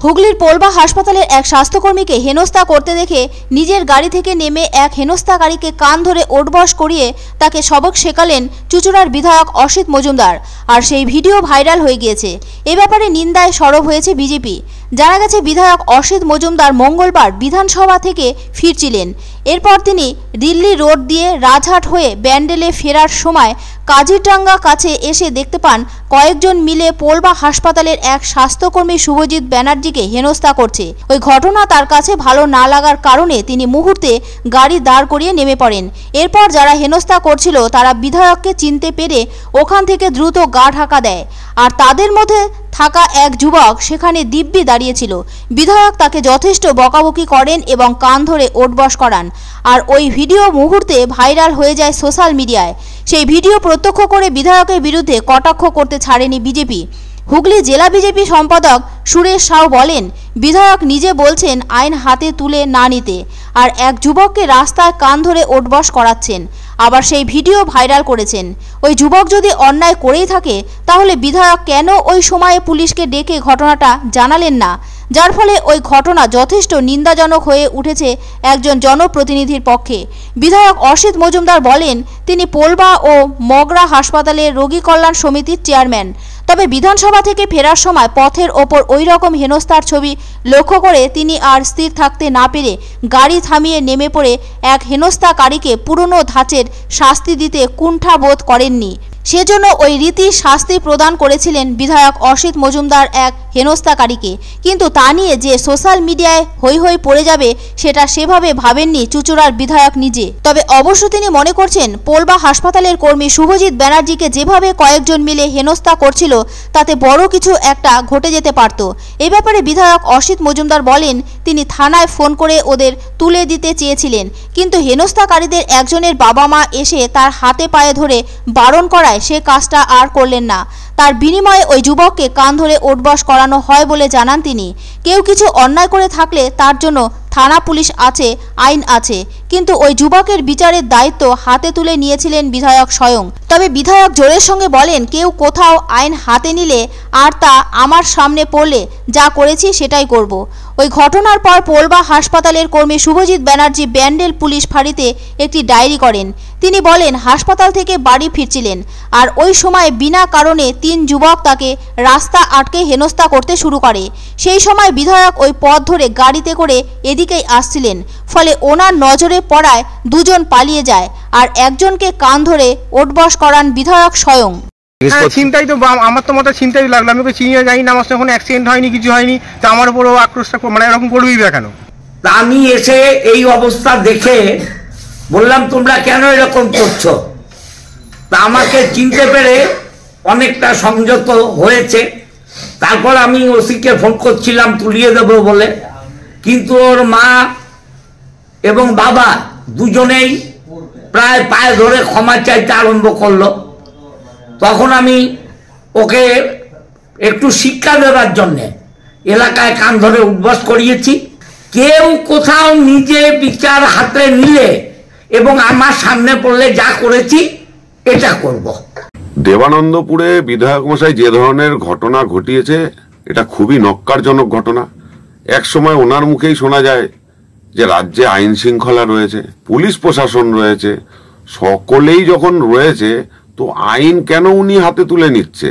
হুগলির পোলবা হাসপাতালের এক স্বাস্থ্যকর্মীকে হেনস্থা করতে দেখে নিজের গাড়ি থেকে নেমে এক হেনস্থাকারীকে কান ধরে ওঠবস করিয়ে তাকে সবক শেখালেন চুঁচুড়ার বিধায়ক অসিত মজুমদার। আর সেই ভিডিও ভাইরাল হয়ে গিয়েছে। এ ব্যাপারে নিন্দায় সরব হয়েছে বিজেপি। জানা গেছে বিধায়ক অসিত মজুমদার মঙ্গলবার বিধানসভা থেকে ফিরছিলেন। এরপর তিনি দিল্লি রোড দিয়ে রাজহাট হয়ে ব্যান্ডেলে ফেরার সময় কাজিরডাঙ্গা কাছে এসে দেখতে পান কয়েকজন মিলে পোলবা হাসপাতালের এক স্বাস্থ্যকর্মী শুভজিৎ ব্যানার্জিকে হেনস্থা করছে। ওই ঘটনা তার কাছে ভালো না লাগার কারণে তিনি মুহূর্তে গাড়ি দাঁড় করিয়ে নেমে পড়েন। এরপর যারা হেনস্থা করছিল তারা বিধায়ককে চিনতে পেরে ওখান থেকে দ্রুত গা ঢাকা দেয়। আর তাদের মধ্যে থাকা এক যুবক সেখানে দিব্যি দাঁড়িয়েছিল। বিধায়ক তাকে যথেষ্ট বকাবকি করেন এবং কান ধরে ওঠবস করান। আর ওই ভিডিও মুহূর্তে ভাইরাল হয়ে যায় সোশ্যাল মিডিয়ায়। সেই ভিডিও প্রত্যক্ষ করে বিধায়কের বিরুদ্ধে কটাক্ষ করতে ছাড়েনি বিজেপি। হুগলি জেলা বিজেপি সম্পাদক সুরেশ সাউ বলেন, বিধায়ক নিজে বলছেন আইন হাতে তুলে না নিতে, আর এক যুবককে রাস্তায় কান ধরে ওঠবস করাচ্ছেন। আবার সেই ভিডিও ভাইরাল করেছেন। ওই যুবক যদি অন্যায় করেই থাকে তাহলে বিধায়ক কেন ওই সময়ে পুলিশকে ডেকে ঘটনাটা জানালেন না, যার ফলে ওই ঘটনা যথেষ্ট নিন্দাজনক হয়ে উঠেছে একজন জনপ্রতিনিধির পক্ষে। বিধায়ক অসিত মজুমদার বলেন, তিনি পোলবা ও মগরা হাসপাতালের রোগী কল্যাণ সমিতির চেয়ারম্যান। তবে বিধানসভা থেকে ফেরার সময় পথের ওপর ওই রকম হেনস্থার ছবি লক্ষ্য করে তিনি আর স্থির থাকতে না পেরে গাড়ি থামিয়ে নেমে পড়ে এক হেনস্থাকারীকে পুরনো ধাঁচের শাস্তি দিতে কুণ্ঠা বোধ করেননি। সেজন্য ওই রীতি শাস্তি প্রদান করেছিলেন বিধায়ক অসিত মজুমদার এক হেনস্থাকারীকে। কিন্তু তা নিয়ে যে সোশ্যাল মিডিয়ায় হৈ হৈ পড়ে যাবে সেটা সেভাবে ভাবেননি চুঁচুড়ার বিধায়ক নিজে। তবে অবশ্য তিনি মনে করছেন পোলবা হাসপাতালের কর্মী শুভজিৎ ব্যানার্জিকে যেভাবে কয়েকজন মিলে হেনস্থা করছিল তাতে বড় কিছু একটা ঘটে যেতে পারত। এ ব্যাপারে বিধায়ক অসিত মজুমদার বলেন, তিনি থানায় ফোন করে ওদের তুলে দিতে চেয়েছিলেন, কিন্তু হেনস্থাকারীদের একজনের বাবা মা এসে তার হাতে পায়ে ধরে বারণ করায় সে কাজটা আর করলেন না। তার বিনিময়ে ওই যুবককে কান ধরে ওঠবস করানো হয় বলে জানান তিনি। কেউ কিছু অন্যায় করে থাকলে তার জন্য থানা পুলিশ আছে, আইন আছে, কিন্তু ওই যুবকের বিচারের দায়িত্ব হাতে তুলে নিয়েছিলেন বিধায়ক স্বয়ং। তবে বিধায়ক জোরের সঙ্গে বলেন, কেউ কোথাও আইন হাতে নিলে আর তা আমার সামনে পড়লে যা করেছি সেটাই করব। ওই ঘটনার পর পোলবা হাসপাতালের কর্মী শুভজিৎ ব্যানার্জি ব্যান্ডেল পুলিশ ফাঁড়িতে একটি ডায়েরি করেন। তিনি বলেন, হাসপাতাল থেকে বাড়ি ফিরছিলেন আর ওই সময় বিনা কারণে 3 যুবক তাকে রাস্তা আটকে হেনস্থা করতে শুরু করে। সেই সময় বিধায়ক ওই পথ ধরে গাড়িতে করে এদিকেই আসছিলেন, ফলে ওনার নজরে পড়ায় দুজন পালিয়ে যায় আর একজনকে কান ধরে ওঠবস করান বিধায়ক স্বয়ং। চিন্তাই তো আমার তো মতো চিন্তাই লাগলো। আমি ওকে চিনিয়ে যাই না, আমার সঙ্গে কোনো অ্যাক্সিডেন্ট হয়নি, কিছু হয়নি, তা আমার উপরও আক্রোশটা মানে এরকম করবেই বা কেন? তা আমি এসে এই অবস্থা দেখে বললাম, তোমরা কেন এরকম করছো? তা আমাকে চিনতে পেরে অনেকটা সংযত হয়েছে। তারপর আমি ওসিকে ফোন করছিলাম তুলিয়ে দেবো বলে, কিন্তু ওর মা এবং বাবা দুজনেই প্রায় পায়ে ধরে ক্ষমা চাইতে আরম্ভ করলো। তখন আমি ওকে একটু শিক্ষা দেওয়ার জন্যে এলাকায় কান ধরে উঠবস করিয়েছি। কেউ কোথাও নিজে বিচার হাতে নিলে এবং আমার সামনে পড়লে যা করেছি এটা করব। দেবানন্দপুরে বিধায়ক মশাই যে ধরনের ঘটনা ঘটিয়েছে এটা খুবই নক্কারজনক ঘটনা। এক সময় ওনার মুখেই শোনা যায় যে রাজ্যে আইন শৃঙ্খলা রয়েছে, পুলিশ প্রশাসন রয়েছে, সকলেই যখন রয়েছে তো আইন কেন উনি হাতে তুলে নিচ্ছে?